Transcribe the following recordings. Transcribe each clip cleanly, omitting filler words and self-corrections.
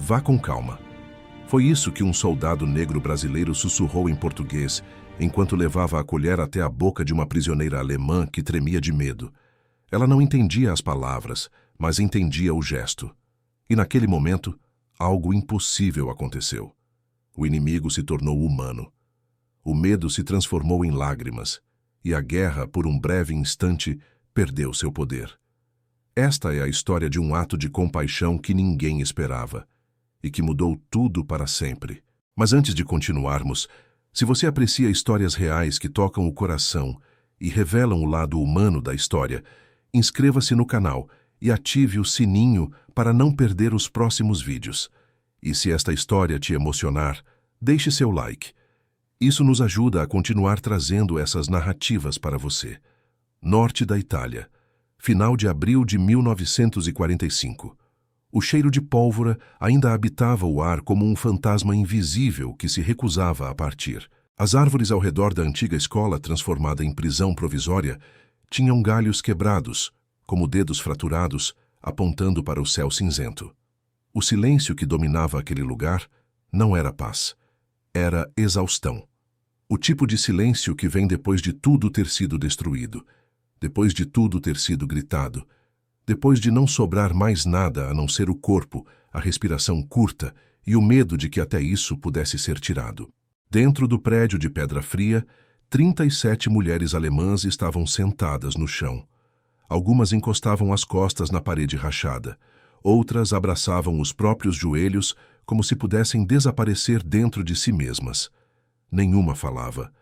Vá com calma. Foi isso que um soldado negro brasileiro sussurrou em português, enquanto levava a colher até a boca de uma prisioneira alemã que tremia de medo. Ela não entendia as palavras, mas entendia o gesto. E naquele momento, algo impossível aconteceu. O inimigo se tornou humano. O medo se transformou em lágrimas, e a guerra, por um breve instante, perdeu seu poder. Esta é a história de um ato de compaixão que ninguém esperava, e que mudou tudo para sempre. Mas antes de continuarmos, se você aprecia histórias reais que tocam o coração e revelam o lado humano da história, inscreva-se no canal e ative o sininho para não perder os próximos vídeos. E se esta história te emocionar, deixe seu like. Isso nos ajuda a continuar trazendo essas narrativas para você. Norte da Itália, final de abril de 1945. O cheiro de pólvora ainda habitava o ar como um fantasma invisível que se recusava a partir. As árvores ao redor da antiga escola, transformada em prisão provisória, tinham galhos quebrados, como dedos fraturados, apontando para o céu cinzento. O silêncio que dominava aquele lugar não era paz, era exaustão. O tipo de silêncio que vem depois de tudo ter sido destruído, depois de tudo ter sido gritado, depois de não sobrar mais nada a não ser o corpo, a respiração curta e o medo de que até isso pudesse ser tirado. Dentro do prédio de pedra fria, 37 mulheres alemãs estavam sentadas no chão. Algumas encostavam as costas na parede rachada, outras abraçavam os próprios joelhos como se pudessem desaparecer dentro de si mesmas. Nenhuma falava.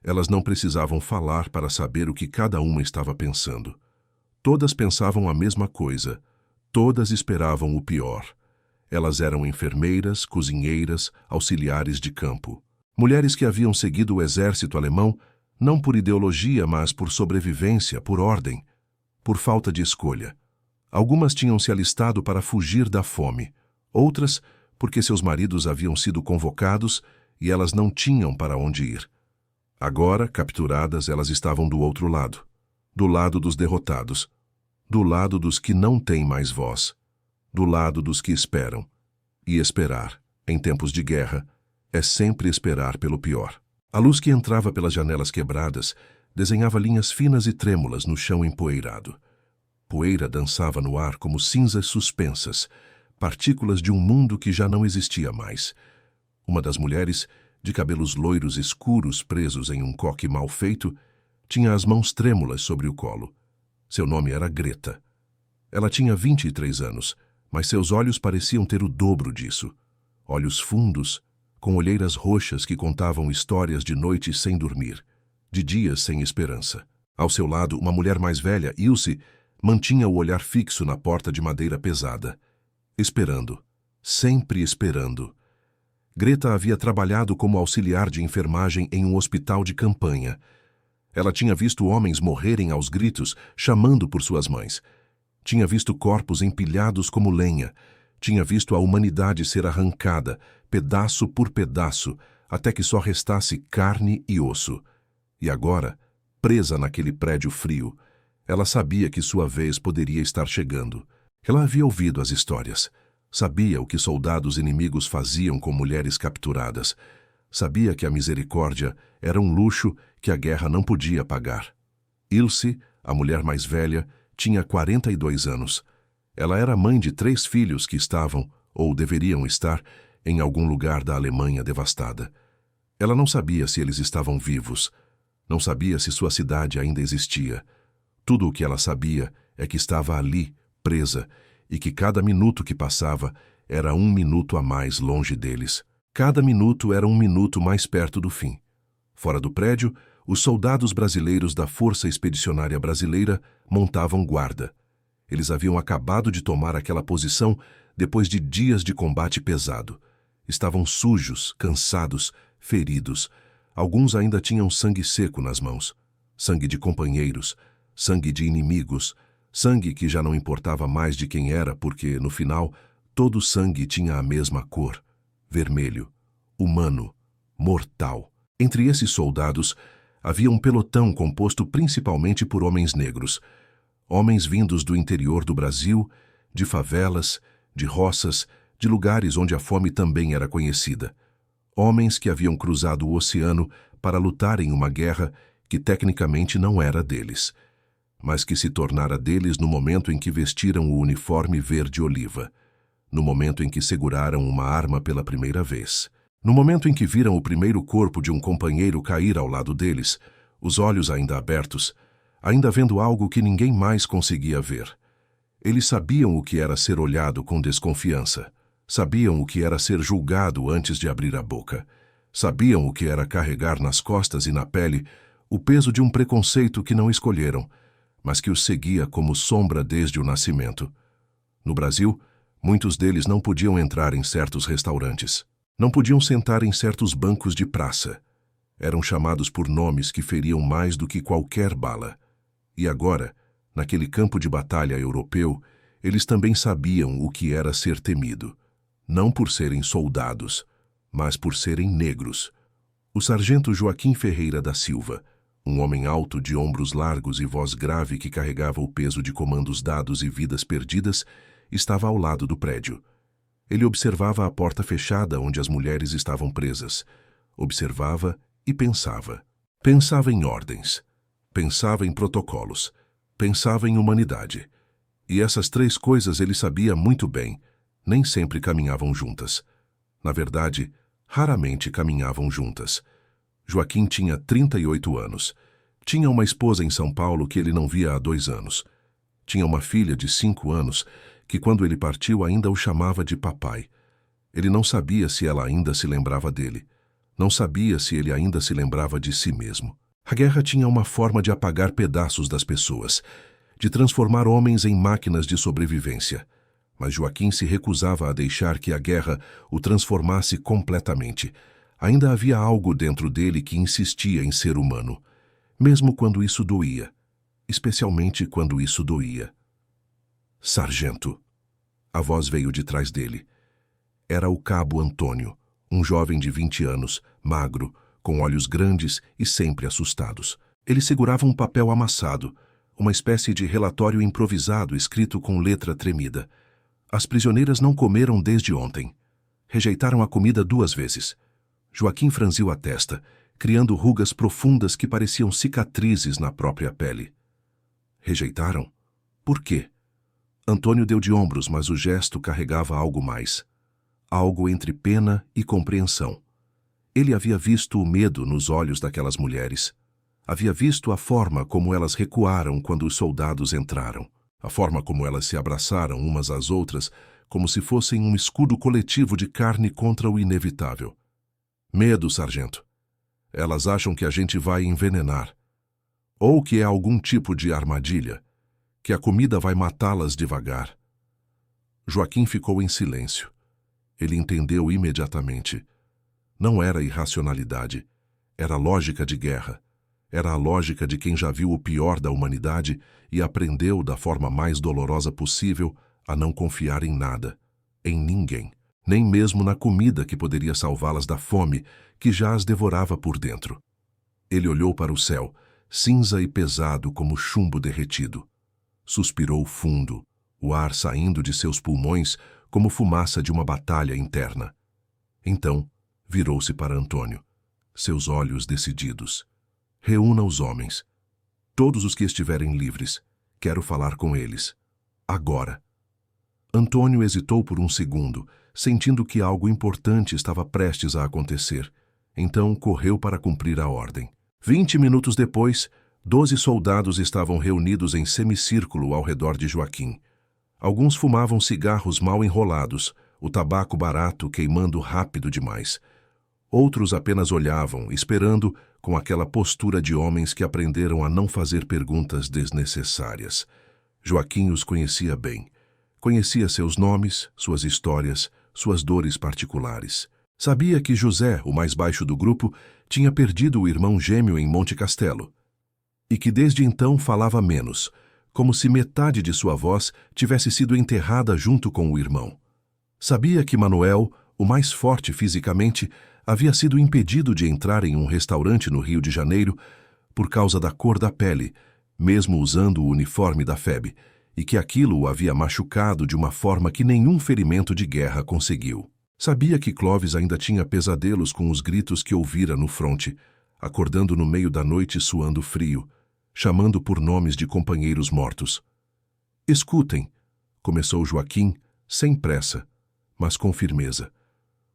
Elas não precisavam falar para saber o que cada uma estava pensando. Todas pensavam a mesma coisa. Todas esperavam o pior. Elas eram enfermeiras, cozinheiras, auxiliares de campo. Mulheres que haviam seguido o exército alemão, não por ideologia, mas por sobrevivência, por ordem, por falta de escolha. Algumas tinham se alistado para fugir da fome, outras porque seus maridos haviam sido convocados e elas não tinham para onde ir. Agora, capturadas, elas estavam do outro lado, do lado dos derrotados, do lado dos que não têm mais voz, do lado dos que esperam. E esperar, em tempos de guerra, é sempre esperar pelo pior. A luz que entrava pelas janelas quebradas desenhava linhas finas e trêmulas no chão empoeirado. Poeira dançava no ar como cinzas suspensas, partículas de um mundo que já não existia mais. Uma das mulheres, de cabelos loiros escuros presos em um coque mal feito, tinha as mãos trêmulas sobre o colo. Seu nome era Greta. Ela tinha 23 anos, mas seus olhos pareciam ter o dobro disso. Olhos fundos, com olheiras roxas que contavam histórias de noites sem dormir, de dias sem esperança. Ao seu lado, uma mulher mais velha, Ilse, mantinha o olhar fixo na porta de madeira pesada. Esperando. Sempre esperando. Greta havia trabalhado como auxiliar de enfermagem em um hospital de campanha. Ela tinha visto homens morrerem aos gritos, chamando por suas mães. Tinha visto corpos empilhados como lenha. Tinha visto a humanidade ser arrancada, pedaço por pedaço, até que só restasse carne e osso. E agora, presa naquele prédio frio, ela sabia que sua vez poderia estar chegando. Ela havia ouvido as histórias. Sabia o que soldados inimigos faziam com mulheres capturadas. Sabia que a misericórdia era um luxo que a guerra não podia pagar. Ilse, a mulher mais velha, tinha 42 anos. Ela era mãe de 3 filhos que estavam, ou deveriam estar, em algum lugar da Alemanha devastada. Ela não sabia se eles estavam vivos. Não sabia se sua cidade ainda existia. Tudo o que ela sabia é que estava ali, presa, e que cada minuto que passava era um minuto a mais longe deles. Cada minuto era um minuto mais perto do fim. Fora do prédio, os soldados brasileiros da Força Expedicionária Brasileira montavam guarda. Eles haviam acabado de tomar aquela posição depois de dias de combate pesado. Estavam sujos, cansados, feridos. Alguns ainda tinham sangue seco nas mãos. Sangue de companheiros, sangue de inimigos, sangue que já não importava mais de quem era, porque, no final, todo sangue tinha a mesma cor: vermelho, humano, mortal. Entre esses soldados, havia um pelotão composto principalmente por homens negros. Homens vindos do interior do Brasil, de favelas, de roças, de lugares onde a fome também era conhecida. Homens que haviam cruzado o oceano para lutar em uma guerra que tecnicamente não era deles, mas que se tornara deles no momento em que vestiram o uniforme verde-oliva, no momento em que seguraram uma arma pela primeira vez, no momento em que viram o primeiro corpo de um companheiro cair ao lado deles, os olhos ainda abertos, ainda vendo algo que ninguém mais conseguia ver. Eles sabiam o que era ser olhado com desconfiança, sabiam o que era ser julgado antes de abrir a boca, sabiam o que era carregar nas costas e na pele o peso de um preconceito que não escolheram, mas que os seguia como sombra desde o nascimento. No Brasil, muitos deles não podiam entrar em certos restaurantes, não podiam sentar em certos bancos de praça. Eram chamados por nomes que feriam mais do que qualquer bala. E agora, naquele campo de batalha europeu, eles também sabiam o que era ser temido, não por serem soldados, mas por serem negros. O sargento Joaquim Ferreira da Silva, um homem alto de ombros largos e voz grave que carregava o peso de comandos dados e vidas perdidas, estava ao lado do prédio. Ele observava a porta fechada onde as mulheres estavam presas. Observava e pensava. Pensava em ordens. Pensava em protocolos. Pensava em humanidade. E essas três coisas ele sabia muito bem. Nem sempre caminhavam juntas. Na verdade, raramente caminhavam juntas. Joaquim tinha 38 anos. Tinha uma esposa em São Paulo que ele não via há 2 anos. Tinha uma filha de 5 anos que, quando ele partiu, ainda o chamava de papai. Ele não sabia se ela ainda se lembrava dele. Não sabia se ele ainda se lembrava de si mesmo. A guerra tinha uma forma de apagar pedaços das pessoas, de transformar homens em máquinas de sobrevivência. Mas Joaquim se recusava a deixar que a guerra o transformasse completamente. Ainda havia algo dentro dele que insistia em ser humano, mesmo quando isso doía, especialmente quando isso doía. Sargento. A voz veio de trás dele. Era o cabo Antônio, um jovem de 20 anos, magro, com olhos grandes e sempre assustados. Ele segurava um papel amassado, uma espécie de relatório improvisado escrito com letra tremida. As prisioneiras não comeram desde ontem. Rejeitaram a comida 2 vezes. Joaquim franziu a testa, criando rugas profundas que pareciam cicatrizes na própria pele. Rejeitaram? Por quê? Antônio deu de ombros, mas o gesto carregava algo mais. Algo entre pena e compreensão. Ele havia visto o medo nos olhos daquelas mulheres. Havia visto a forma como elas recuaram quando os soldados entraram. A forma como elas se abraçaram umas às outras, como se fossem um escudo coletivo de carne contra o inevitável. Medo, sargento. Elas acham que a gente vai envenenar. Ou que é algum tipo de armadilha, que a comida vai matá-las devagar. Joaquim ficou em silêncio. Ele entendeu imediatamente. Não era irracionalidade, era lógica de guerra. Era a lógica de quem já viu o pior da humanidade e aprendeu da forma mais dolorosa possível a não confiar em nada, em ninguém, nem mesmo na comida que poderia salvá-las da fome que já as devorava por dentro. Ele olhou para o céu, cinza e pesado como chumbo derretido. Suspirou fundo, o ar saindo de seus pulmões como fumaça de uma batalha interna. Então, virou-se para Antônio, seus olhos decididos. Reúna os homens. Todos os que estiverem livres. Quero falar com eles. Agora. Antônio hesitou por um segundo, sentindo que algo importante estava prestes a acontecer. Então correu para cumprir a ordem. 20 minutos depois, 12 soldados estavam reunidos em semicírculo ao redor de Joaquim. Alguns fumavam cigarros mal enrolados, o tabaco barato queimando rápido demais. Outros apenas olhavam, esperando, com aquela postura de homens que aprenderam a não fazer perguntas desnecessárias. Joaquim os conhecia bem. Conhecia seus nomes, suas histórias, suas dores particulares. Sabia que José, o mais baixo do grupo, tinha perdido o irmão gêmeo em Monte Castelo. E que desde então falava menos, como se metade de sua voz tivesse sido enterrada junto com o irmão. Sabia que Manuel, o mais forte fisicamente, havia sido impedido de entrar em um restaurante no Rio de Janeiro por causa da cor da pele, mesmo usando o uniforme da FEB, e que aquilo o havia machucado de uma forma que nenhum ferimento de guerra conseguiu. Sabia que Clovis ainda tinha pesadelos com os gritos que ouvira no fronte, acordando no meio da noite suando frio, chamando por nomes de companheiros mortos. Escutem, começou Joaquim, sem pressa, mas com firmeza.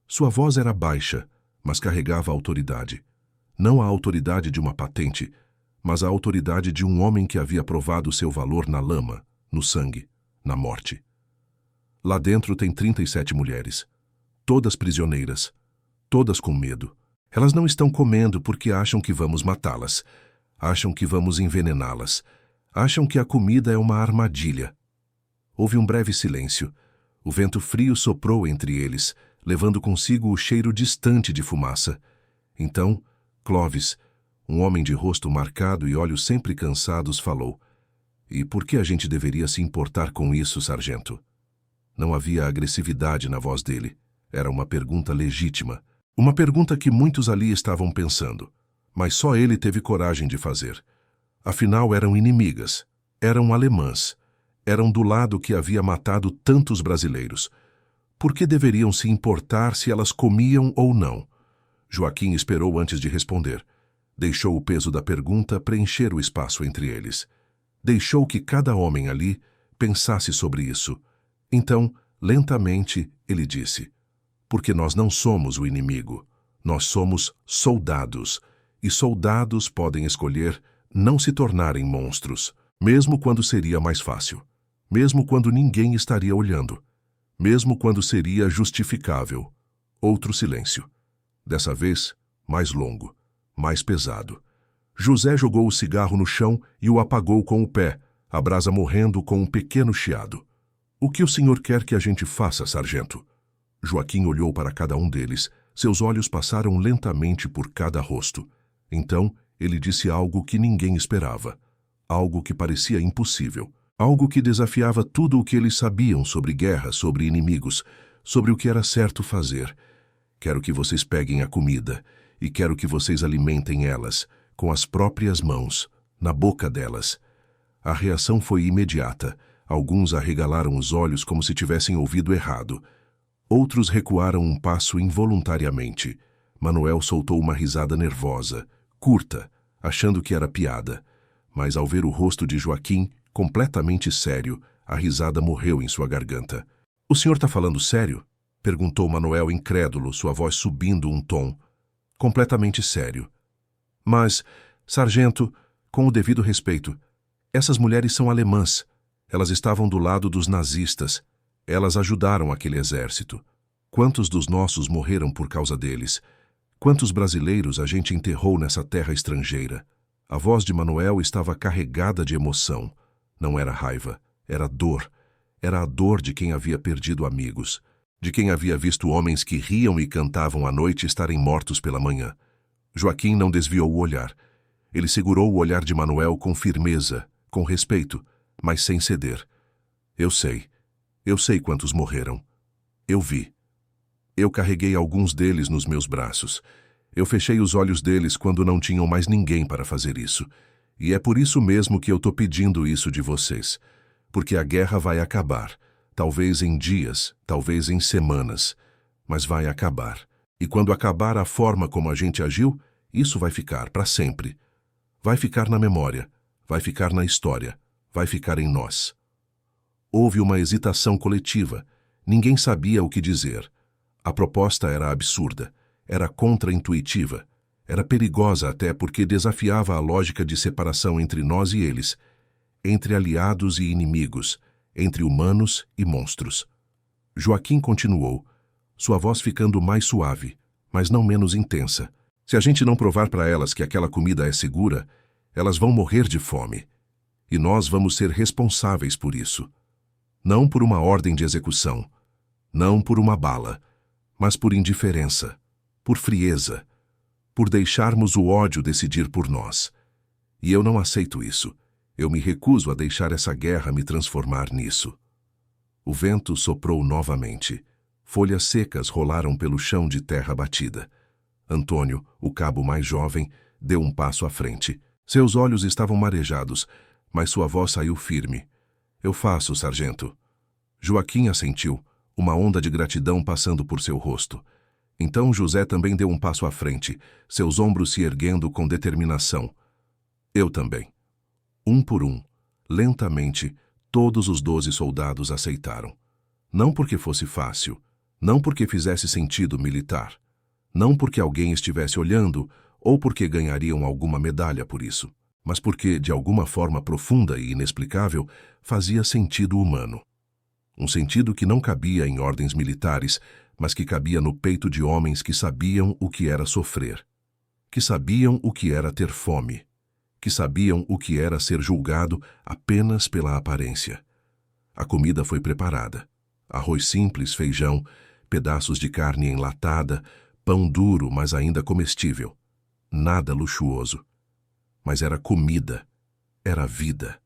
Sua voz era baixa, mas carregava autoridade. Não a autoridade de uma patente, mas a autoridade de um homem que havia provado seu valor na lama, no sangue, na morte. Lá dentro tem 37 mulheres, todas prisioneiras, todas com medo. Elas não estão comendo porque acham que vamos matá-las, acham que vamos envenená-las, acham que a comida é uma armadilha. Houve um breve silêncio. O vento frio soprou entre eles, levando consigo o cheiro distante de fumaça. Então, Clovis, um homem de rosto marcado e olhos sempre cansados, falou: "E por que a gente deveria se importar com isso, sargento?" Não havia agressividade na voz dele. Era uma pergunta legítima. Uma pergunta que muitos ali estavam pensando, mas só ele teve coragem de fazer. Afinal, eram inimigas, eram alemãs, eram do lado que havia matado tantos brasileiros. Por que deveriam se importar se elas comiam ou não? Joaquim esperou antes de responder. Deixou o peso da pergunta preencher o espaço entre eles. Deixou que cada homem ali pensasse sobre isso. Então, lentamente, ele disse: "Porque nós não somos o inimigo. Nós somos soldados. E soldados podem escolher não se tornarem monstros, mesmo quando seria mais fácil. Mesmo quando ninguém estaria olhando. Mesmo quando seria justificável." Outro silêncio. Dessa vez, mais longo, mais pesado. José jogou o cigarro no chão e o apagou com o pé, a brasa morrendo com um pequeno chiado. "O que o senhor quer que a gente faça, sargento?" Joaquim olhou para cada um deles. Seus olhos passaram lentamente por cada rosto. Então, ele disse algo que ninguém esperava. Algo que parecia impossível. Algo que desafiava tudo o que eles sabiam sobre guerra, sobre inimigos, sobre o que era certo fazer. "Quero que vocês peguem a comida, e quero que vocês alimentem elas, com as próprias mãos, na boca delas." A reação foi imediata. Alguns arregalaram os olhos como se tivessem ouvido errado. Outros recuaram um passo involuntariamente. Manuel soltou uma risada nervosa, curta, achando que era piada. Mas ao ver o rosto de Joaquim, completamente sério, a risada morreu em sua garganta. "O senhor está falando sério?" perguntou Manuel incrédulo, sua voz subindo um tom. "Completamente sério." "Mas, sargento, com o devido respeito, essas mulheres são alemãs. Elas estavam do lado dos nazistas. Elas ajudaram aquele exército. Quantos dos nossos morreram por causa deles? Quantos brasileiros a gente enterrou nessa terra estrangeira?" A voz de Manuel estava carregada de emoção. Não era raiva, era dor. Era a dor de quem havia perdido amigos, de quem havia visto homens que riam e cantavam à noite estarem mortos pela manhã. Joaquim não desviou o olhar. Ele segurou o olhar de Manuel com firmeza, com respeito, mas sem ceder. Eu sei quantos morreram. Eu vi. Eu carreguei alguns deles nos meus braços. Eu fechei os olhos deles quando não tinham mais ninguém para fazer isso. E é por isso mesmo que eu estou pedindo isso de vocês. Porque a guerra vai acabar. Talvez em dias, talvez em semanas. Mas vai acabar. E quando acabar a forma como a gente agiu, isso vai ficar para sempre. Vai ficar na memória, vai ficar na história, vai ficar em nós. Houve uma hesitação coletiva. Ninguém sabia o que dizer. A proposta era absurda, era contra-intuitiva, era perigosa até porque desafiava a lógica de separação entre nós e eles, entre aliados e inimigos, entre humanos e monstros. Joaquim continuou, sua voz ficando mais suave, mas não menos intensa. "Se a gente não provar para elas que aquela comida é segura, elas vão morrer de fome. E nós vamos ser responsáveis por isso. Não por uma ordem de execução, não por uma bala, mas por indiferença, por frieza, por deixarmos o ódio decidir por nós. E eu não aceito isso. Eu me recuso a deixar essa guerra me transformar nisso." O vento soprou novamente. Folhas secas rolaram pelo chão de terra batida. Antônio, o cabo mais jovem, deu um passo à frente. Seus olhos estavam marejados, mas sua voz saiu firme. Eu faço, sargento. Joaquim assentiu, uma onda de gratidão passando por seu rosto. Então José também deu um passo à frente, seus ombros se erguendo com determinação. Eu também. Um por um, lentamente, todos os 12 soldados aceitaram. Não porque fosse fácil, não porque fizesse sentido militar, não porque alguém estivesse olhando ou porque ganhariam alguma medalha por isso, mas porque, de alguma forma profunda e inexplicável, fazia sentido humano. Um sentido que não cabia em ordens militares, mas que cabia no peito de homens que sabiam o que era sofrer, que sabiam o que era ter fome, que sabiam o que era ser julgado apenas pela aparência. A comida foi preparada. Arroz simples, feijão, pedaços de carne enlatada, pão duro, mas ainda comestível. Nada luxuoso. Mas era comida, era vida.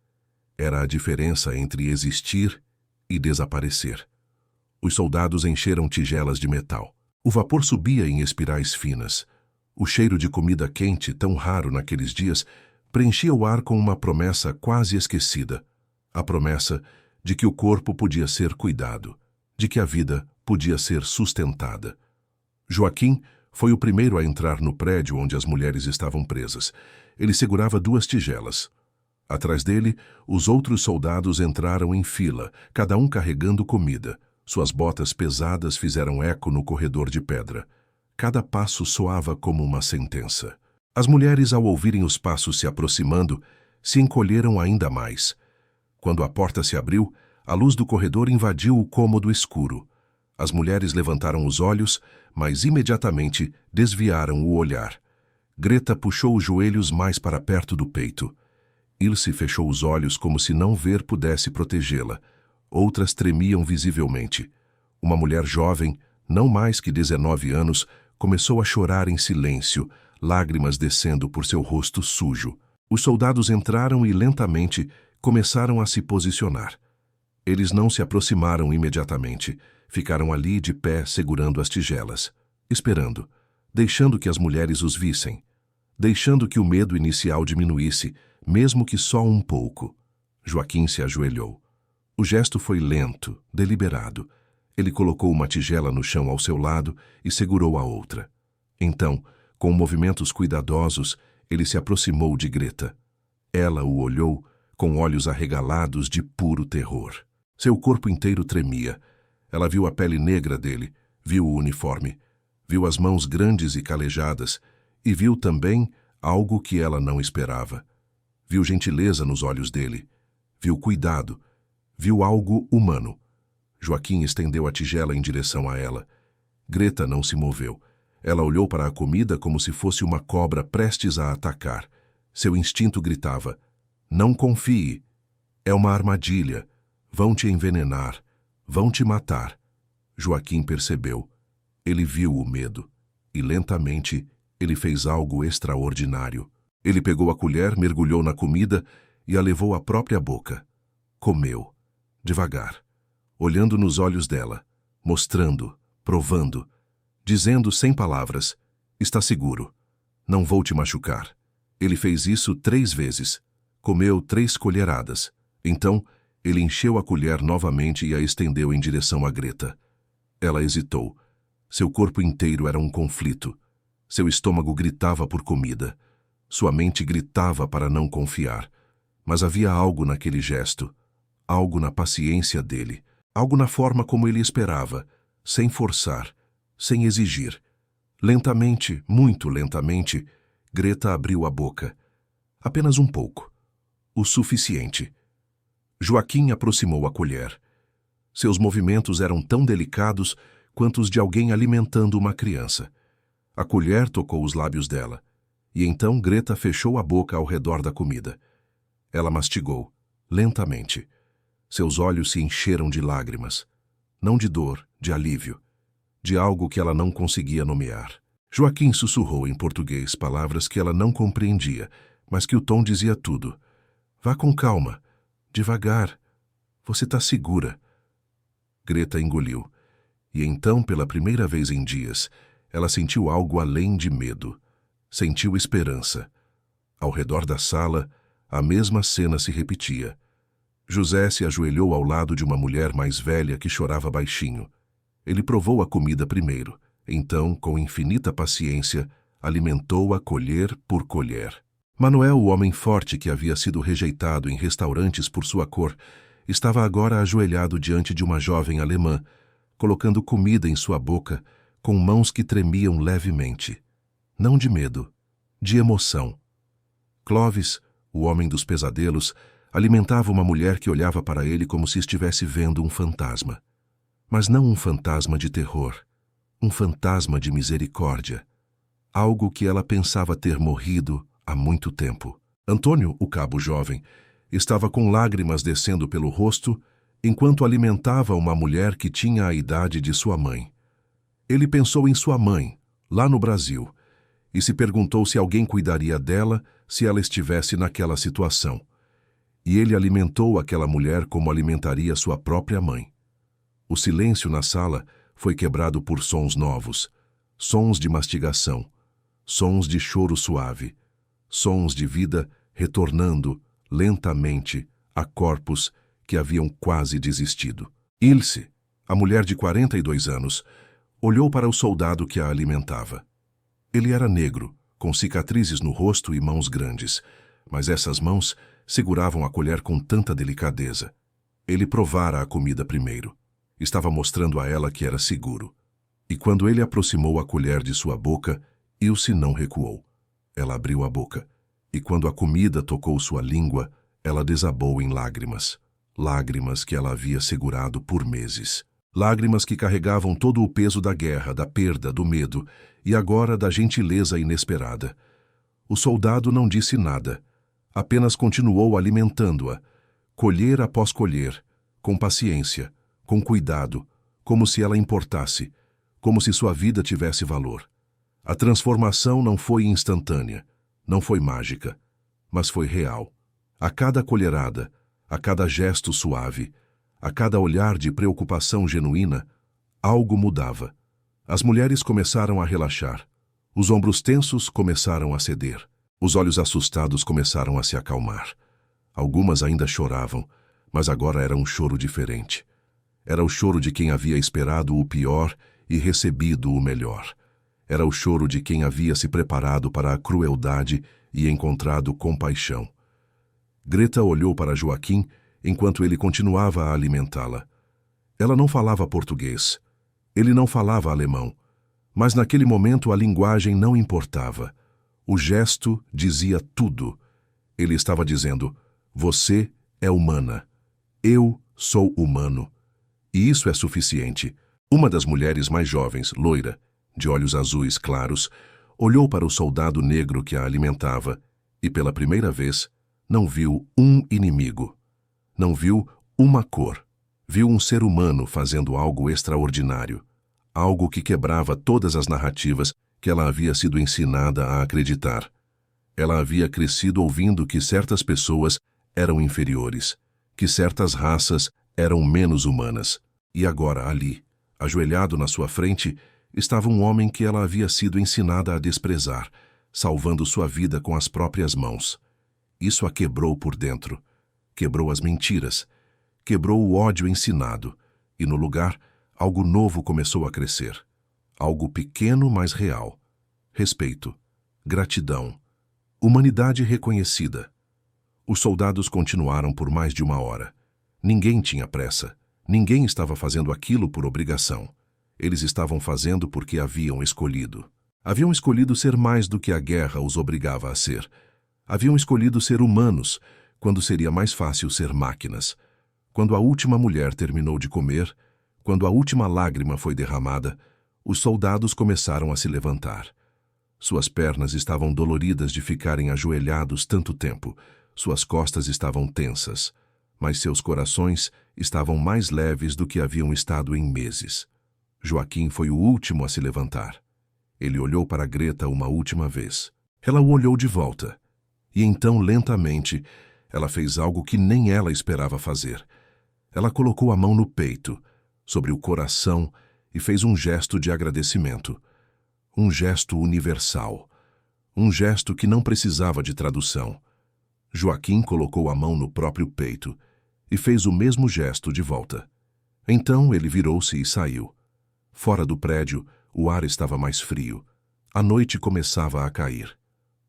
Era a diferença entre existir e desaparecer. Os soldados encheram tigelas de metal. O vapor subia em espirais finas. O cheiro de comida quente, tão raro naqueles dias, preenchia o ar com uma promessa quase esquecida. A promessa de que o corpo podia ser cuidado, de que a vida podia ser sustentada. Joaquim foi o primeiro a entrar no prédio onde as mulheres estavam presas. Ele segurava 2 tigelas. Atrás dele, os outros soldados entraram em fila, cada um carregando comida. Suas botas pesadas fizeram eco no corredor de pedra. Cada passo soava como uma sentença. As mulheres, ao ouvirem os passos se aproximando, se encolheram ainda mais. Quando a porta se abriu, a luz do corredor invadiu o cômodo escuro. As mulheres levantaram os olhos, mas imediatamente desviaram o olhar. Greta puxou os joelhos mais para perto do peito. Ilse fechou os olhos como se não ver pudesse protegê-la. Outras tremiam visivelmente. Uma mulher jovem, não mais que 19 anos, começou a chorar em silêncio, lágrimas descendo por seu rosto sujo. Os soldados entraram e, lentamente, começaram a se posicionar. Eles não se aproximaram imediatamente. Ficaram ali de pé, segurando as tigelas, esperando, deixando que as mulheres os vissem, deixando que o medo inicial diminuísse, mesmo que só um pouco. Joaquim se ajoelhou. O gesto foi lento, deliberado. Ele colocou uma tigela no chão ao seu lado e segurou a outra. Então, com movimentos cuidadosos, ele se aproximou de Greta. Ela o olhou com olhos arregalados de puro terror. Seu corpo inteiro tremia. Ela viu a pele negra dele, viu o uniforme, viu as mãos grandes e calejadas e viu também algo que ela não esperava. Viu gentileza nos olhos dele, viu cuidado, viu algo humano. Joaquim estendeu a tigela em direção a ela. Greta não se moveu. Ela olhou para a comida como se fosse uma cobra prestes a atacar. Seu instinto gritava: "Não confie. É uma armadilha. Vão te envenenar. Vão te matar." Joaquim percebeu. Ele viu o medo. E lentamente, ele fez algo extraordinário. Ele pegou a colher, mergulhou na comida e a levou à própria boca. Comeu. Devagar. Olhando nos olhos dela. Mostrando. Provando. Dizendo sem palavras: "Está seguro. Não vou te machucar." Ele fez isso 3 vezes. Comeu 3 colheradas. Então, ele encheu a colher novamente e a estendeu em direção a Greta. Ela hesitou. Seu corpo inteiro era um conflito. Seu estômago gritava por comida. Sua mente gritava para não confiar. Mas havia algo naquele gesto. Algo na paciência dele. Algo na forma como ele esperava. Sem forçar. Sem exigir. Lentamente, muito lentamente, Greta abriu a boca. Apenas um pouco. O suficiente. Joaquim aproximou a colher. Seus movimentos eram tão delicados quanto os de alguém alimentando uma criança. A colher tocou os lábios dela, e então Greta fechou a boca ao redor da comida. Ela mastigou, lentamente. Seus olhos se encheram de lágrimas. Não de dor, de alívio. De algo que ela não conseguia nomear. Joaquim sussurrou em português palavras que ela não compreendia, mas que o tom dizia tudo. "Vá com calma. Devagar. Você está segura." Greta engoliu. E então, pela primeira vez em dias, ela sentiu algo além de medo. Sentiu esperança. Ao redor da sala, a mesma cena se repetia. José se ajoelhou ao lado de uma mulher mais velha que chorava baixinho. Ele provou a comida primeiro. Então, com infinita paciência, alimentou-a colher por colher. Manuel, o homem forte que havia sido rejeitado em restaurantes por sua cor, estava agora ajoelhado diante de uma jovem alemã, colocando comida em sua boca, com mãos que tremiam levemente. Não de medo, de emoção. Clovis, o homem dos pesadelos, alimentava uma mulher que olhava para ele como se estivesse vendo um fantasma. Mas não um fantasma de terror, um fantasma de misericórdia. Algo que ela pensava ter morrido há muito tempo. Antônio, o cabo jovem, estava com lágrimas descendo pelo rosto enquanto alimentava uma mulher que tinha a idade de sua mãe. Ele pensou em sua mãe, lá no Brasil, e se perguntou se alguém cuidaria dela se ela estivesse naquela situação. E ele alimentou aquela mulher como alimentaria sua própria mãe. O silêncio na sala foi quebrado por sons novos, sons de mastigação, sons de choro suave, sons de vida retornando lentamente a corpos que haviam quase desistido. Ilse, a mulher de 42 anos, olhou para o soldado que a alimentava. Ele era negro, com cicatrizes no rosto e mãos grandes, mas essas mãos seguravam a colher com tanta delicadeza. Ele provara a comida primeiro. Estava mostrando a ela que era seguro. E quando ele aproximou a colher de sua boca, Ilse não recuou. Ela abriu a boca, e quando a comida tocou sua língua, ela desabou em lágrimas. Lágrimas que ela havia segurado por meses. Lágrimas que carregavam todo o peso da guerra, da perda, do medo, e agora da gentileza inesperada. O soldado não disse nada, apenas continuou alimentando-a, colher após colher, com paciência, com cuidado, como se ela importasse, como se sua vida tivesse valor. A transformação não foi instantânea, não foi mágica, mas foi real. A cada colherada, a cada gesto suave, a cada olhar de preocupação genuína, algo mudava. As mulheres começaram a relaxar. Os ombros tensos começaram a ceder. Os olhos assustados começaram a se acalmar. Algumas ainda choravam, mas agora era um choro diferente. Era o choro de quem havia esperado o pior e recebido o melhor. Era o choro de quem havia se preparado para a crueldade e encontrado compaixão. Greta olhou para Joaquim enquanto ele continuava a alimentá-la. Ela não falava português. Ele não falava alemão. Mas naquele momento a linguagem não importava. O gesto dizia tudo. Ele estava dizendo: você é humana. Eu sou humano. E isso é suficiente. Uma das mulheres mais jovens, loira, de olhos azuis claros, olhou para o soldado negro que a alimentava e, pela primeira vez, não viu um inimigo. Não viu uma cor. Viu um ser humano fazendo algo extraordinário. Algo que quebrava todas as narrativas que ela havia sido ensinada a acreditar. Ela havia crescido ouvindo que certas pessoas eram inferiores, que certas raças eram menos humanas. E agora, ali, ajoelhado na sua frente, estava um homem que ela havia sido ensinada a desprezar, salvando sua vida com as próprias mãos. Isso a quebrou por dentro. Quebrou as mentiras. Quebrou o ódio ensinado. E no lugar, algo novo começou a crescer. Algo pequeno, mas real. Respeito. Gratidão. Humanidade reconhecida. Os soldados continuaram por mais de uma hora. Ninguém tinha pressa. Ninguém estava fazendo aquilo por obrigação. Eles estavam fazendo porque haviam escolhido. Haviam escolhido ser mais do que a guerra os obrigava a ser. Haviam escolhido ser humanos, quando seria mais fácil ser máquinas. Quando a última mulher terminou de comer, quando a última lágrima foi derramada, os soldados começaram a se levantar. Suas pernas estavam doloridas de ficarem ajoelhados tanto tempo. Suas costas estavam tensas, mas seus corações estavam mais leves do que haviam estado em meses. Joaquim foi o último a se levantar. Ele olhou para Greta uma última vez. Ela o olhou de volta. E então, lentamente, ela fez algo que nem ela esperava fazer. Ela colocou a mão no peito, sobre o coração, e fez um gesto de agradecimento. Um gesto universal. Um gesto que não precisava de tradução. Joaquim colocou a mão no próprio peito, e fez o mesmo gesto de volta. Então ele virou-se e saiu. Fora do prédio, o ar estava mais frio. A noite começava a cair.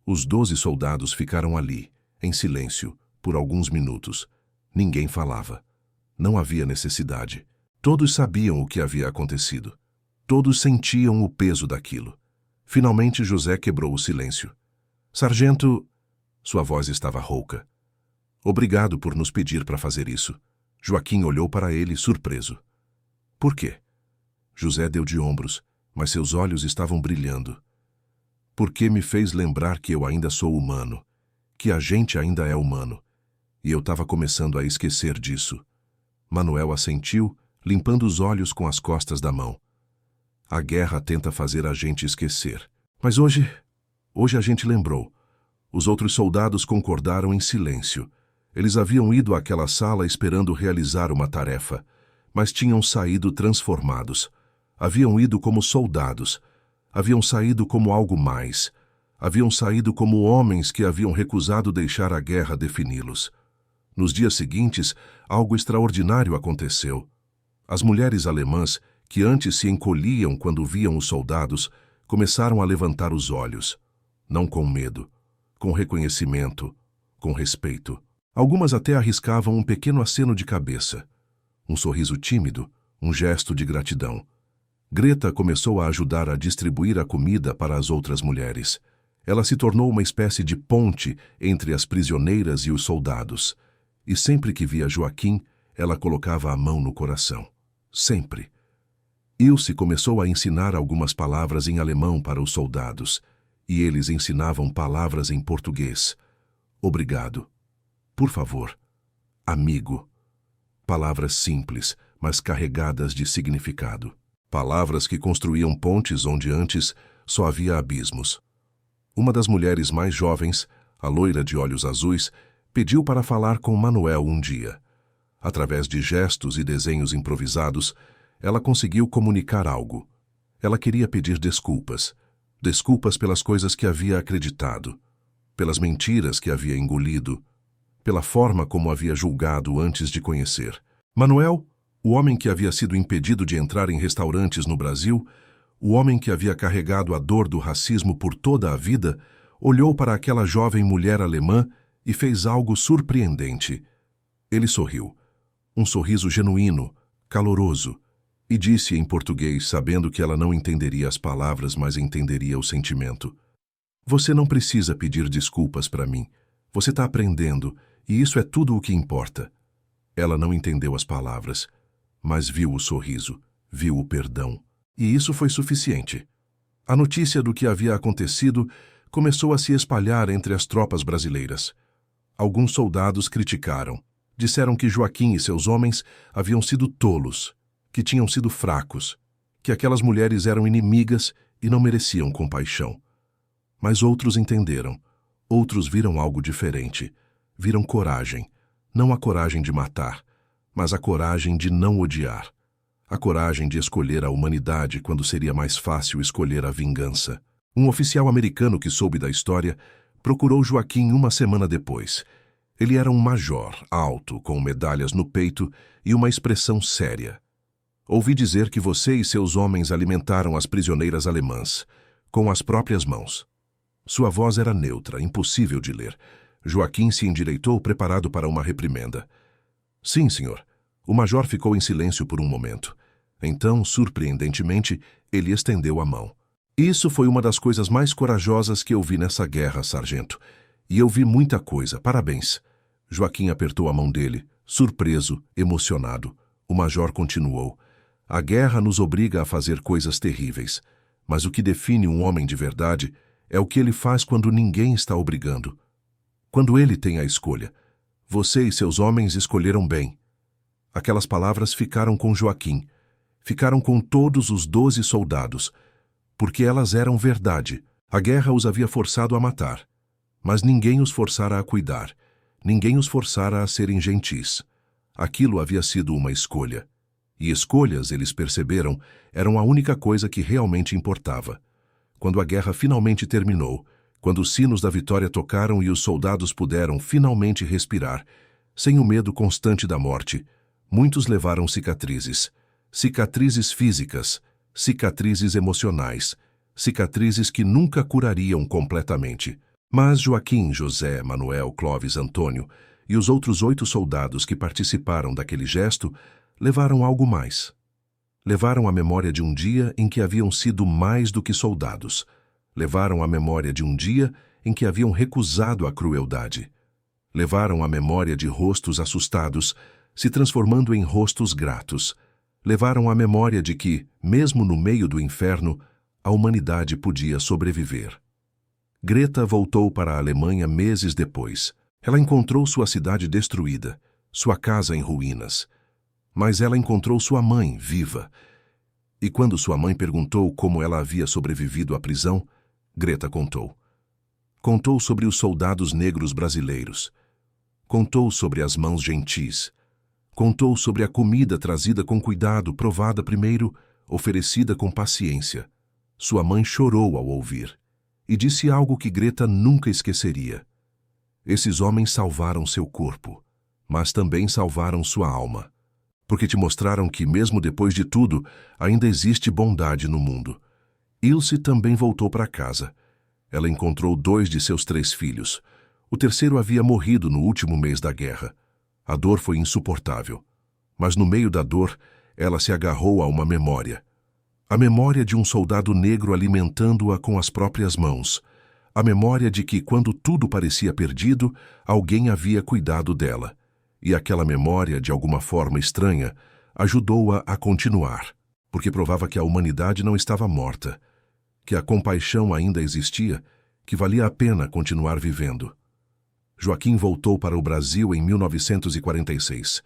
Os 12 soldados ficaram ali, em silêncio, por alguns minutos. Ninguém falava. Não havia necessidade. Todos sabiam o que havia acontecido. Todos sentiam o peso daquilo. Finalmente José quebrou o silêncio. Sargento... Sua voz estava rouca. Obrigado por nos pedir para fazer isso. Joaquim olhou para ele, surpreso. Por quê? José deu de ombros, mas seus olhos estavam brilhando. Porque me fez lembrar que eu ainda sou humano, que a gente ainda é humano. E eu estava começando a esquecer disso. Manuel assentiu, limpando os olhos com as costas da mão. A guerra tenta fazer a gente esquecer. Mas hoje a gente lembrou. Os outros soldados concordaram em silêncio. Eles haviam ido àquela sala esperando realizar uma tarefa, mas tinham saído transformados. Haviam ido como soldados. Haviam saído como algo mais. Haviam saído como homens que haviam recusado deixar a guerra defini-los. Nos dias seguintes, algo extraordinário aconteceu. As mulheres alemãs, que antes se encolhiam quando viam os soldados, começaram a levantar os olhos. Não com medo, com reconhecimento, com respeito. Algumas até arriscavam um pequeno aceno de cabeça. Um sorriso tímido, um gesto de gratidão. Greta começou a ajudar a distribuir a comida para as outras mulheres. Ela se tornou uma espécie de ponte entre as prisioneiras e os soldados. E sempre que via Joaquim, ela colocava a mão no coração. Sempre. Ilse começou a ensinar algumas palavras em alemão para os soldados, e eles ensinavam palavras em português. Obrigado. Por favor. Amigo. Palavras simples, mas carregadas de significado. Palavras que construíam pontes onde antes só havia abismos. Uma das mulheres mais jovens, a loira de olhos azuis, pediu para falar com Manuel um dia. Através de gestos e desenhos improvisados, ela conseguiu comunicar algo. Ela queria pedir desculpas. Desculpas pelas coisas que havia acreditado, pelas mentiras que havia engolido, pela forma como havia julgado antes de conhecer. Manuel, o homem que havia sido impedido de entrar em restaurantes no Brasil, o homem que havia carregado a dor do racismo por toda a vida, olhou para aquela jovem mulher alemã e fez algo surpreendente. Ele sorriu. Um sorriso genuíno, caloroso, e disse em português, sabendo que ela não entenderia as palavras, mas entenderia o sentimento. Você não precisa pedir desculpas para mim. Você está aprendendo, e isso é tudo o que importa. Ela não entendeu as palavras, mas viu o sorriso, viu o perdão, e isso foi suficiente. A notícia do que havia acontecido começou a se espalhar entre as tropas brasileiras. Alguns soldados criticaram. Disseram que Joaquim e seus homens haviam sido tolos, que tinham sido fracos, que aquelas mulheres eram inimigas e não mereciam compaixão. Mas outros entenderam. Outros viram algo diferente. Viram coragem. Não a coragem de matar, mas a coragem de não odiar. A coragem de escolher a humanidade quando seria mais fácil escolher a vingança. Um oficial americano que soube da história procurou Joaquim uma semana depois. Ele era um major, alto, com medalhas no peito e uma expressão séria. Ouvi dizer que você e seus homens alimentaram as prisioneiras alemãs, com as próprias mãos. Sua voz era neutra, impossível de ler. Joaquim se endireitou, preparado para uma reprimenda. Sim, senhor. O major ficou em silêncio por um momento. Então, surpreendentemente, ele estendeu a mão. Isso foi uma das coisas mais corajosas que eu vi nessa guerra, sargento. E eu vi muita coisa. Parabéns. Joaquim apertou a mão dele, surpreso, emocionado. O major continuou. A guerra nos obriga a fazer coisas terríveis, mas o que define um homem de verdade é o que ele faz quando ninguém está obrigando. Quando ele tem a escolha. Você e seus homens escolheram bem. Aquelas palavras ficaram com Joaquim. Ficaram com todos os 12 soldados, porque elas eram verdade. A guerra os havia forçado a matar, mas ninguém os forçara a cuidar. Ninguém os forçara a serem gentis. Aquilo havia sido uma escolha. E escolhas, eles perceberam, eram a única coisa que realmente importava. Quando a guerra finalmente terminou, quando os sinos da vitória tocaram e os soldados puderam finalmente respirar, Sem o medo constante da morte, muitos levaram cicatrizes. Cicatrizes físicas, cicatrizes emocionais, cicatrizes que nunca curariam completamente. Mas Joaquim, José, Manuel, Clóvis, Antônio e os outros 8 soldados que participaram daquele gesto levaram algo mais. Levaram a memória de um dia em que haviam sido mais do que soldados. Levaram a memória de um dia em que haviam recusado a crueldade. Levaram a memória de rostos assustados, se transformando em rostos gratos. Levaram a memória de que, mesmo no meio do inferno, a humanidade podia sobreviver. Greta voltou para a Alemanha meses depois. Ela encontrou sua cidade destruída, sua casa em ruínas. Mas ela encontrou sua mãe viva. E quando sua mãe perguntou como ela havia sobrevivido à prisão, Greta contou. Contou sobre os soldados negros brasileiros. Contou sobre as mãos gentis. Contou sobre a comida trazida com cuidado, provada primeiro, oferecida com paciência. Sua mãe chorou ao ouvir. E disse algo que Greta nunca esqueceria. Esses homens salvaram seu corpo, mas também salvaram sua alma. Porque te mostraram que, mesmo depois de tudo, ainda existe bondade no mundo. Ilse também voltou para casa. Ela encontrou 2 de seus 3 filhos. O terceiro havia morrido no último mês da guerra. A dor foi insuportável. Mas no meio da dor, ela se agarrou a uma memória. A memória de um soldado negro alimentando-a com as próprias mãos. A memória de que, quando tudo parecia perdido, alguém havia cuidado dela. E aquela memória, de alguma forma estranha, ajudou-a a continuar, porque provava que a humanidade não estava morta, que a compaixão ainda existia, que valia a pena continuar vivendo. Joaquim voltou para o Brasil em 1946.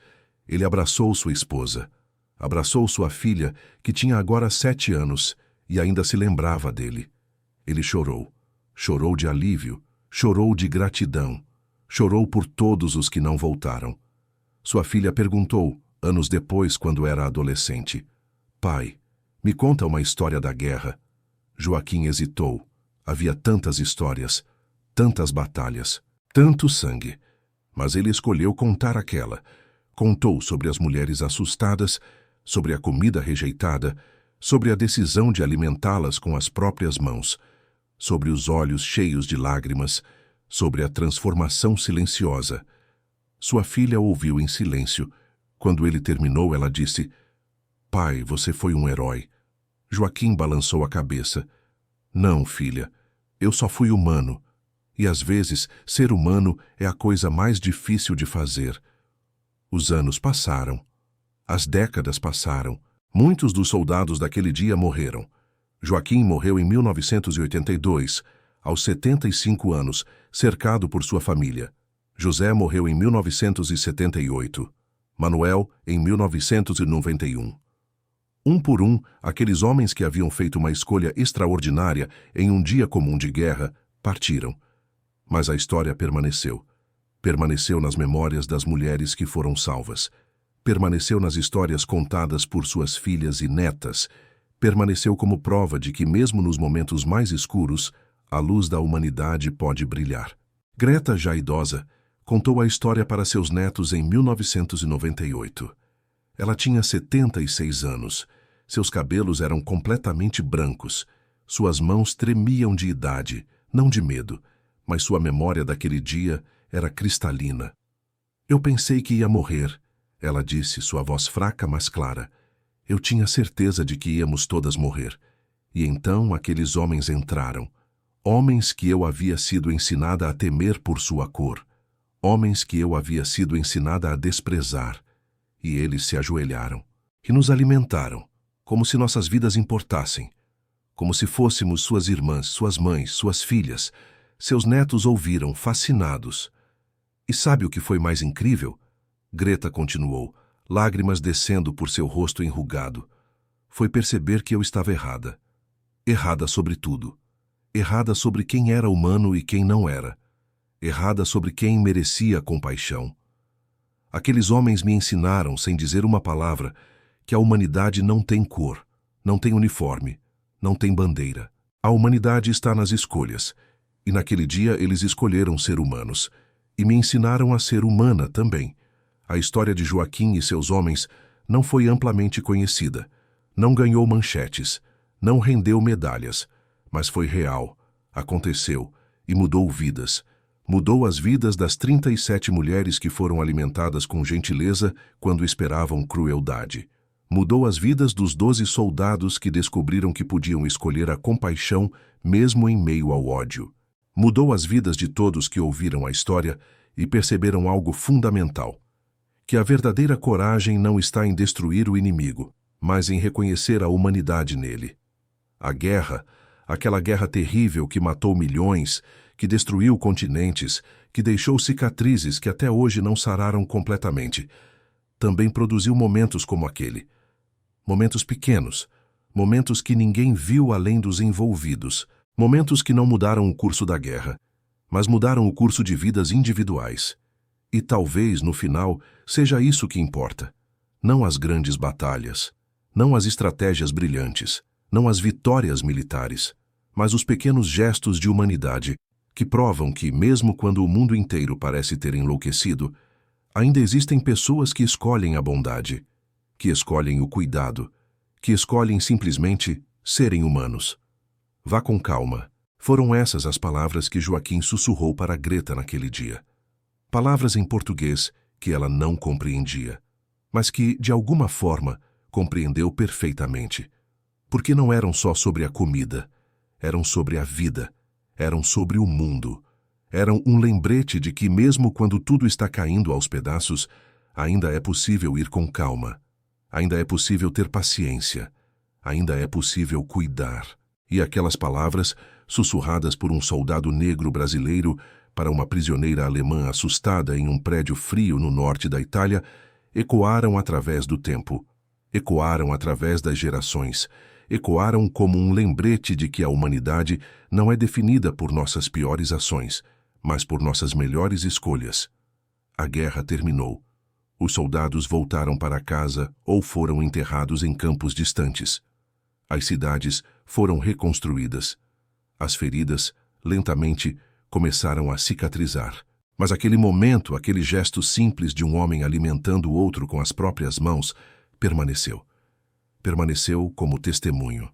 Ele abraçou sua esposa. Abraçou sua filha, que tinha agora 7 anos, e ainda se lembrava dele. Ele chorou. Chorou de alívio, chorou de gratidão. Chorou por todos os que não voltaram. Sua filha perguntou, anos depois, quando era adolescente: "Pai, me conta uma história da guerra." Joaquim hesitou. Havia tantas histórias, tantas batalhas, tanto sangue. Mas ele escolheu contar aquela. Contou sobre as mulheres assustadas, sobre a comida rejeitada, sobre a decisão de alimentá-las com as próprias mãos, sobre os olhos cheios de lágrimas, sobre a transformação silenciosa. Sua filha ouviu em silêncio. Quando ele terminou, ela disse: "Pai, você foi um herói." Joaquim balançou a cabeça. "Não, filha, eu só fui humano. E às vezes, ser humano é a coisa mais difícil de fazer." Os anos passaram. As décadas passaram. Muitos dos soldados daquele dia morreram. Joaquim morreu em 1982, aos 75 anos, cercado por sua família. José morreu em 1978. Manuel, em 1991. Um por um, aqueles homens que haviam feito uma escolha extraordinária em um dia comum de guerra, partiram. Mas a história permaneceu. Permaneceu nas memórias das mulheres que foram salvas. Permaneceu nas histórias contadas por suas filhas e netas. Permaneceu como prova de que, mesmo nos momentos mais escuros, a luz da humanidade pode brilhar. Greta, já idosa, contou a história para seus netos em 1998. Ela tinha 76 anos. Seus cabelos eram completamente brancos. Suas mãos tremiam de idade, não de medo, mas sua memória daquele dia era cristalina. "Eu pensei que ia morrer", ela disse, sua voz fraca, mas clara. "Eu tinha certeza de que íamos todas morrer. E então aqueles homens entraram. Homens que eu havia sido ensinada a temer por sua cor. Homens que eu havia sido ensinada a desprezar. E eles se ajoelharam. E nos alimentaram, como se nossas vidas importassem. Como se fôssemos suas irmãs, suas mães, suas filhas. Seus netos ouviram, fascinados. E sabe o que foi mais incrível?" Greta continuou, lágrimas descendo por seu rosto enrugado. "Foi perceber que eu estava errada. Errada sobre tudo. Errada sobre quem era humano e quem não era. Errada sobre quem merecia compaixão. Aqueles homens me ensinaram, sem dizer uma palavra, que a humanidade não tem cor, não tem uniforme, não tem bandeira. A humanidade está nas escolhas. E naquele dia eles escolheram ser humanos. E me ensinaram a ser humana também. A história de Joaquim e seus homens não foi amplamente conhecida, não ganhou manchetes, não rendeu medalhas, mas foi real, aconteceu e mudou vidas. Mudou as vidas das 37 mulheres que foram alimentadas com gentileza quando esperavam crueldade. Mudou as vidas dos 12 soldados que descobriram que podiam escolher a compaixão mesmo em meio ao ódio. Mudou as vidas de todos que ouviram a história e perceberam algo fundamental: que a verdadeira coragem não está em destruir o inimigo, mas em reconhecer a humanidade nele. A guerra, aquela guerra terrível que matou milhões, que destruiu continentes, que deixou cicatrizes que até hoje não sararam completamente, também produziu momentos como aquele. Momentos pequenos, momentos que ninguém viu além dos envolvidos, momentos que não mudaram o curso da guerra, mas mudaram o curso de vidas individuais. E talvez, no final, seja isso que importa. Não as grandes batalhas, não as estratégias brilhantes, não as vitórias militares, mas os pequenos gestos de humanidade que provam que, mesmo quando o mundo inteiro parece ter enlouquecido, ainda existem pessoas que escolhem a bondade, que escolhem o cuidado, que escolhem simplesmente serem humanos. Vá com calma. Foram essas as palavras que Joaquim sussurrou para Greta naquele dia. Palavras em português que ela não compreendia, mas que, de alguma forma, compreendeu perfeitamente. Porque não eram só sobre a comida, eram sobre a vida, eram sobre o mundo. Eram um lembrete de que, mesmo quando tudo está caindo aos pedaços, ainda é possível ir com calma, ainda é possível ter paciência, ainda é possível cuidar. E aquelas palavras, sussurradas por um soldado negro brasileiro para uma prisioneira alemã assustada em um prédio frio no norte da Itália, ecoaram através do tempo, ecoaram através das gerações, ecoaram como um lembrete de que a humanidade não é definida por nossas piores ações, mas por nossas melhores escolhas. A guerra terminou. Os soldados voltaram para casa ou foram enterrados em campos distantes. As cidades foram reconstruídas. As feridas, lentamente, começaram a cicatrizar. Mas aquele momento, aquele gesto simples de um homem alimentando o outro com as próprias mãos, permaneceu. Permaneceu como testemunho.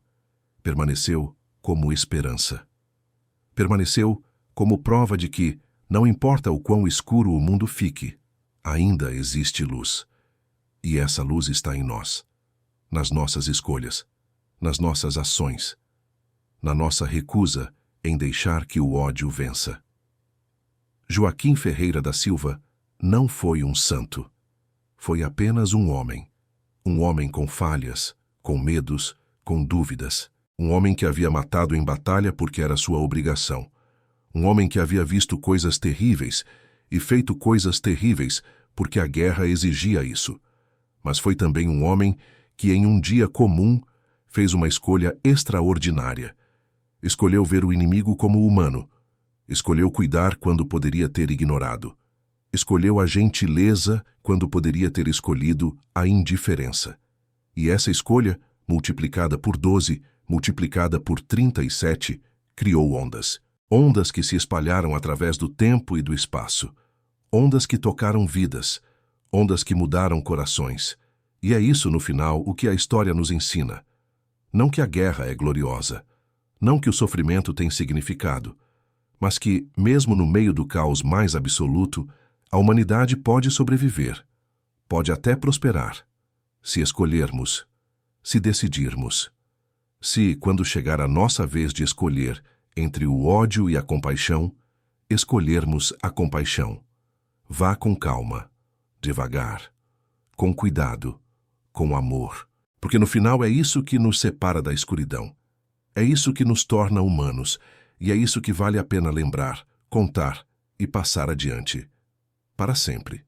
Permaneceu como esperança. Permaneceu como prova de que, não importa o quão escuro o mundo fique, ainda existe luz. E essa luz está em nós, nas nossas escolhas, nas nossas ações, na nossa recusa em deixar que o ódio vença. Joaquim Ferreira da Silva não foi um santo. Foi apenas um homem com falhas, com medos, com dúvidas. Um homem que havia matado em batalha porque era sua obrigação. Um homem que havia visto coisas terríveis e feito coisas terríveis porque a guerra exigia isso. Mas foi também um homem que, em um dia comum, fez uma escolha extraordinária. Escolheu ver o inimigo como humano. Escolheu cuidar quando poderia ter ignorado. Escolheu a gentileza quando poderia ter escolhido a indiferença. E essa escolha, multiplicada por 12, multiplicada por 37, criou ondas. Ondas que se espalharam através do tempo e do espaço. Ondas que tocaram vidas. Ondas que mudaram corações. E é isso, no final, o que a história nos ensina. Não que a guerra é gloriosa. Não que o sofrimento tem significado. Mas que, mesmo no meio do caos mais absoluto, a humanidade pode sobreviver. Pode até prosperar. Se escolhermos. Se decidirmos. Se, quando chegar a nossa vez de escolher entre o ódio e a compaixão, escolhermos a compaixão. Vá com calma, devagar, com cuidado, com amor. Porque no final é isso que nos separa da escuridão. É isso que nos torna humanos, e é isso que vale a pena lembrar, contar e passar adiante. Para sempre.